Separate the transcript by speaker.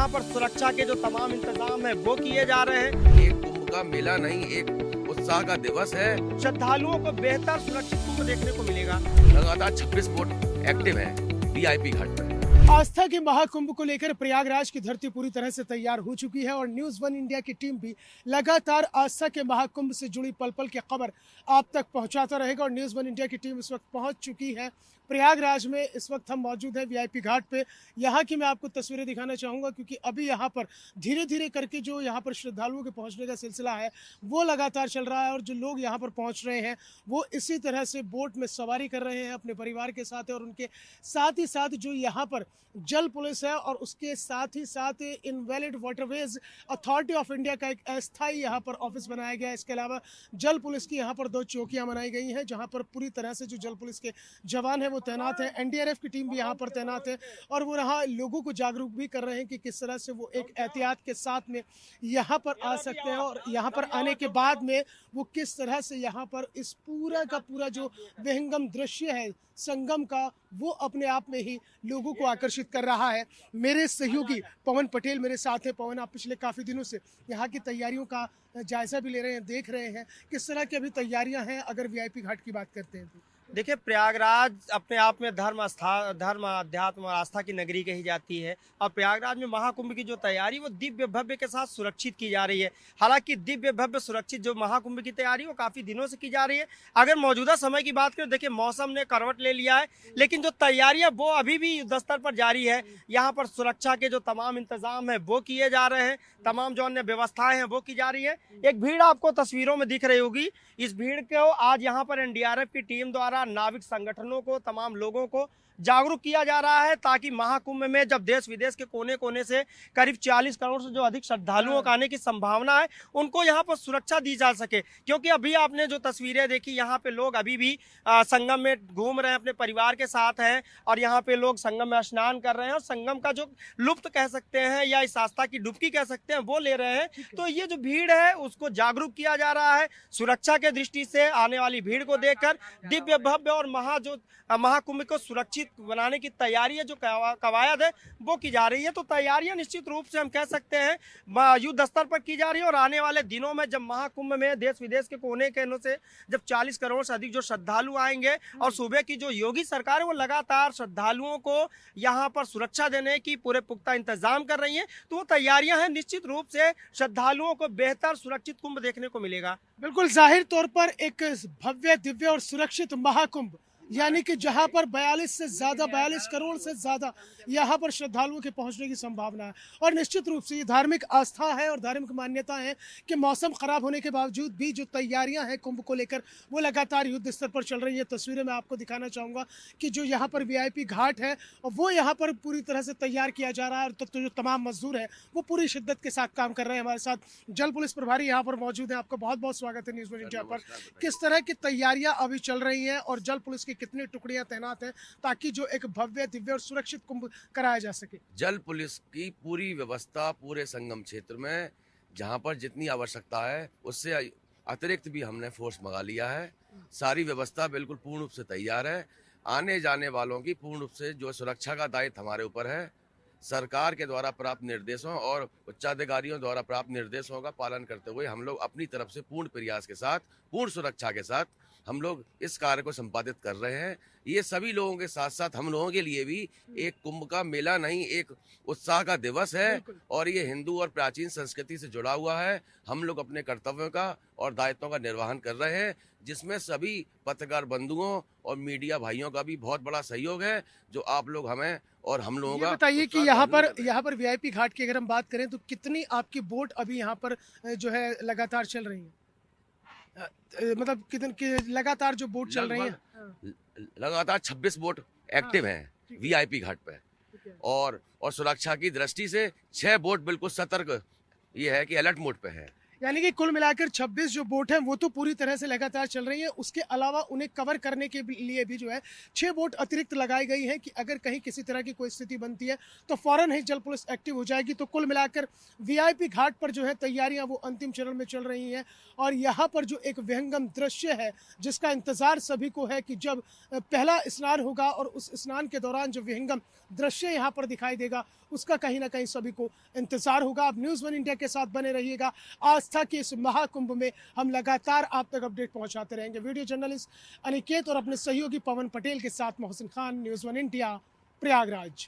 Speaker 1: यहाँ पर सुरक्षा के जो तमाम इंतजाम है वो किए जा रहे हैं।
Speaker 2: एक कुंभ का मेला नहीं, एक उत्साह का दिवस है।
Speaker 1: श्रद्धालुओं को बेहतर सुरक्षित कुंभ देखने को मिलेगा।
Speaker 2: लगातार 26 बोट एक्टिव है वीआईपी घाट पर।
Speaker 3: आस्था के महाकुंभ को लेकर प्रयागराज की धरती पूरी तरह से तैयार हो चुकी है और न्यूज़ वन इंडिया की टीम भी लगातार आस्था के महाकुंभ से जुड़ी पल पल की खबर आप तक पहुंचाता रहेगा। और न्यूज़ वन इंडिया की टीम इस वक्त पहुंच चुकी है प्रयागराज में। इस वक्त हम मौजूद हैं वीआईपी घाट पे। यहाँ की मैं आपको तस्वीरें दिखाना चाहूँगा क्योंकि अभी यहाँ पर धीरे धीरे करके जो यहाँ पर श्रद्धालुओं के पहुँचने का सिलसिला है वो लगातार चल रहा है और जो लोग यहाँ पर पहुँच रहे हैं वो इसी तरह से बोट में सवारी कर रहे हैं अपने परिवार के साथ। और उनके साथ ही साथ जो यहाँ पर जल पुलिस है और उसके साथ ही साथ invalid waterways authority of India का एक अस्थायी यहाँ पर ऑफिस बनाया गया है। इसके अलावा जल पुलिस की यहाँ पर 2 चौकियाँ बनाई गई हैं जहाँ पर पूरी तरह से जो जल पुलिस के जवान हैं वो तैनात हैं। एनडीआरएफ की टीम भी यहाँ पर तैनात है और वो यहाँ लोगों को जागरूक भी कर रहे हैं कि किस तरह से वो एक एहतियात के साथ में यहाँ पर आ सकते हैं और यहाँ पर आने के बाद में वो किस तरह से यहाँ पर इस पूरा का पूरा जो विहंगम दृश्य है संगम का वो अपने आप में ही लोगों को आकर्षित कर रहा है। मेरे सहयोगी पवन पटेल मेरे साथ हैं। पवन, आप पिछले काफ़ी दिनों से यहाँ की तैयारियों का जायजा भी ले रहे हैं, देख रहे हैं किस तरह की अभी तैयारियां हैं अगर वीआईपी घाट की बात करते हैं तो?
Speaker 1: देखिए, प्रयागराज अपने आप में धर्म अध्यात्म और आस्था की नगरी कही जाती है और प्रयागराज में महाकुंभ की जो तैयारी वो दिव्य भव्य के साथ सुरक्षित की जा रही है। हालांकि दिव्य भव्य सुरक्षित जो महाकुंभ की तैयारी वो काफ़ी दिनों से की जा रही है। अगर मौजूदा समय की बात करें, देखिए मौसम ने करवट ले लिया है लेकिन जो तैयारियाँ वो अभी भी युद्धस्तर पर जारी है। यहाँ पर सुरक्षा के जो तमाम इंतजाम है वो किए जा रहे हैं, तमाम जो अन्य व्यवस्थाएं हैं वो की जा रही है। एक भीड़ आपको तस्वीरों में दिख रही होगी। इस भीड़ को आज यहाँ पर एनडीआरएफ की टीम द्वारा नाविक संगठनों को, तमाम लोगों को जागरूक किया जा रहा है ताकि महाकुंभ में जब देश विदेश के कोने कोने से करीब 40 करोड़ से जो अधिक श्रद्धालुओं का आने की संभावना है उनको यहाँ पर सुरक्षा दी जा सके। क्योंकि अभी आपने जो तस्वीरें देखी, यहाँ पे लोग अभी भी संगम में घूम रहे हैं, अपने परिवार के साथ हैं और यहाँ पे लोग संगम में स्नान कर रहे हैं और संगम का जो लुत्फ कह सकते हैं या इस आस्था की डुबकी कह सकते हैं वो ले रहे हैं। तो ये जो भीड़ है उसको जागरूक किया जा रहा है सुरक्षा के दृष्टि से। आने वाली भीड़ को देखकर दिव्य भव्य और महाकुंभ को सुरक्षित बनाने की तैयारी है, जो कवायद है वो की जा रही है। तो तैयारियां निश्चित रूप से हम कह सकते हैं युद्ध स्तर पर की जा रही है और आने वाले दिनों में जब महाकुंभ में देश विदेश के कोने कोने से जब 40 करोड़ से अधिक जो श्रद्धालु आएंगे और सूबे की जो योगी सरकार है वो लगातार श्रद्धालुओं को यहाँ पर सुरक्षा देने की पूरे पुख्ता इंतजाम कर रही है। तो वो तैयारियां हैं, निश्चित रूप से श्रद्धालुओं को बेहतर सुरक्षित कुंभ देखने को मिलेगा।
Speaker 3: बिल्कुल, जाहिर तौर पर एक भव्य दिव्य और सुरक्षित महाकुंभ यानी कि जहां पर 42 करोड़ से ज्यादा यहाँ पर श्रद्धालुओं के पहुंचने की संभावना है। और निश्चित रूप से ये धार्मिक आस्था है और धार्मिक मान्यता है कि मौसम खराब होने के बावजूद भी जो तैयारियां हैं कुंभ को लेकर वो लगातार युद्ध स्तर पर चल रही है। तस्वीरें मैं आपको दिखाना चाहूँगा कि जो यहाँ पर वीआईपी घाट है और वो यहाँ पर पूरी तरह से तैयार किया जा रहा है और तो जो तमाम मजदूर है वो पूरी शिद्दत के साथ काम कर रहे हैं। हमारे साथ जल पुलिस प्रभारी यहाँ पर मौजूद है। आपका बहुत बहुत स्वागत है न्यूज़ वन इंडिया पर। किस तरह की तैयारियां अभी चल रही हैं और जल पुलिस की कितनी टुकड़ियां तैनात हैं ताकि जो एक भव्य दिव्य और सुरक्षित कुंभ कराया जा सके?
Speaker 2: जल पुलिस की पूरी व्यवस्था पूरे संगम क्षेत्र में जहां पर जितनी आवश्यकता है उससे अतिरिक्त भी हमने फोर्स मंगा लिया है। सारी व्यवस्था बिल्कुल पूर्ण रूप से तैयार है। आने जाने वालों की पूर्ण रूप से जो सुरक्षा का दायित्व हमारे ऊपर है। सरकार के द्वारा प्राप्त निर्देशों और उच्चाधिकारियों द्वारा प्राप्त निर्देशों का पालन करते हुए हम लोग अपनी तरफ से पूर्ण प्रयास के साथ, पूर्ण सुरक्षा के साथ हम लोग इस कार्य को संपादित कर रहे हैं। ये सभी लोगों के साथ साथ हम लोगों के लिए भी एक कुंभ का मेला नहीं, एक उत्साह का दिवस है और ये हिंदू और प्राचीन संस्कृति से जुड़ा हुआ है। हम लोग अपने कर्तव्यों का और दायित्वों का निर्वहन कर रहे हैं जिसमें सभी पत्रकार बंधुओं और मीडिया भाइयों का भी बहुत बड़ा सहयोग है जो आप लोग हमें और हम लोगों का।
Speaker 3: बताइए कि यहाँ पर वीआईपी घाट की अगर हम बात करें तो कितनी आपकी बोट अभी यहाँ पर जो है लगातार चल रही है? मतलब कितनी लगातार जो बोट चल रही है?
Speaker 2: लगातार 26 बोट एक्टिव हैं वीआईपी घाट पे और सुरक्षा की दृष्टि से 6 बोट बिल्कुल सतर्क ये है कि अलर्ट मोड पे है।
Speaker 3: यानी कि कुल मिलाकर 26 जो बोट हैं वो तो पूरी तरह से लगातार चल रही है, उसके अलावा उन्हें कवर करने के लिए भी जो है 6 बोट अतिरिक्त लगाई गई हैं कि अगर कहीं किसी तरह की कोई स्थिति बनती है तो फौरन ही जल पुलिस एक्टिव हो जाएगी। तो कुल मिलाकर वीआईपी घाट पर जो है तैयारियां वो अंतिम चरण में चल रही हैं और यहाँ पर जो एक विहंगम दृश्य है जिसका इंतजार सभी को है कि जब पहला स्नान होगा और उस स्नान के दौरान जो विहंगम दृश्य यहाँ पर दिखाई देगा उसका कहीं ना कहीं सभी को इंतजार होगा। आप न्यूज़ 1 इंडिया के साथ बने रहिएगा। आस्था के इस महाकुंभ में हम लगातार आप तक अपडेट पहुंचाते रहेंगे। वीडियो जर्नलिस्ट अनिकेत और अपने सहयोगी पवन पटेल के साथ मोहसिन खान, न्यूज़ 1 इंडिया, प्रयागराज।